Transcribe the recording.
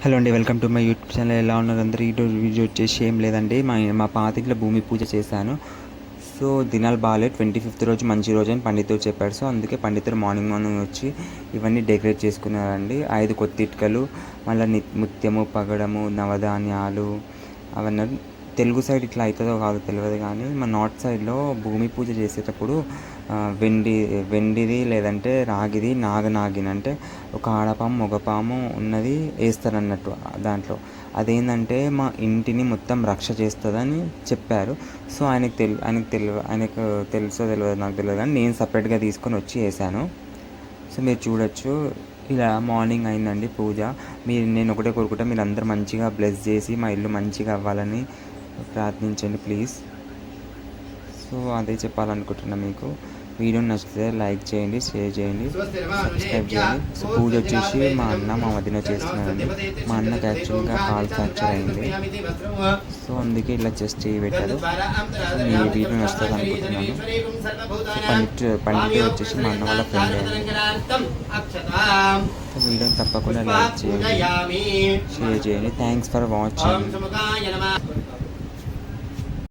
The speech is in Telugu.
హలో అండి, welcome to my YouTube channel. ఎలా ఉన్నారు అందరూ? ఈరోజు వీడియో వచ్చేసి ఏం లేదండి, మా పాతింట్లో భూమి పూజ చేశాను. సో దినాలు బాగాలేదు. 25th రోజు మంచి రోజు అని పండితుడు చెప్పాడు. సో అందుకే పండితుడు మార్నింగ్ వచ్చి ఇవన్నీ డెకరేట్ చేసుకున్నారండి. 5 కొత్త ఇటుకలు, మళ్ళీ ముత్యము, పగడము, నవధాన్యాలు అవన్నీ. తెలుగు సైడ్ ఇట్లా అవుతుందో కాదో తెలియదు, కానీ మా నార్త్ సైడ్లో భూమి పూజ చేసేటప్పుడు వెండిది లేదంటే రాగిది నాగనాగిన్ అంటే ఒక ఆడపాము మగపాము ఉన్నది వేస్తారన్నట్టు దాంట్లో. అదేంటంటే మా ఇంటిని మొత్తం రక్ష చేస్తుందని చెప్పారు. సో ఆయనకు తెలుసో తెలియదు నాకు తెలియదు, కానీ నేను సపరేట్గా తీసుకొని వచ్చి వేసాను. సో మీరు చూడొచ్చు, ఇలా మార్నింగ్ అయిందండి పూజ. నేను ఒకటే కోరుకుంటా, మీరు అందరూ మంచిగా బ్లెస్ చేసి మా ఇల్లు మంచిగా అవ్వాలని ప్రార్థించండి ప్లీజ్. సో అదే చెప్పాలనుకుంటున్నా మీకు. వీడియో నచ్చితే లైక్ చేయండి, షేర్ చేయండి, సబ్స్క్రైబ్ చేయండి. సో పూజ వచ్చేసి మా అన్న మా వదిన చేస్తున్నారండి. మా అన్నకి యాక్చువల్గా కాల్ ఫ్రాక్చర్ అయింది. సో అందుకే ఇలా చెస్ట్ పెట్టారు. సో మీ వీడియో నచ్చుతుంది అనుకుంటున్నాను. సో పండితుడు వచ్చేసి మా అన్న వాళ్ళ ఫ్రెండ్ అండి. సో వీడియోని తప్పకుండా లైక్ చేయండి, షేర్ చేయండి. Thanks for watching.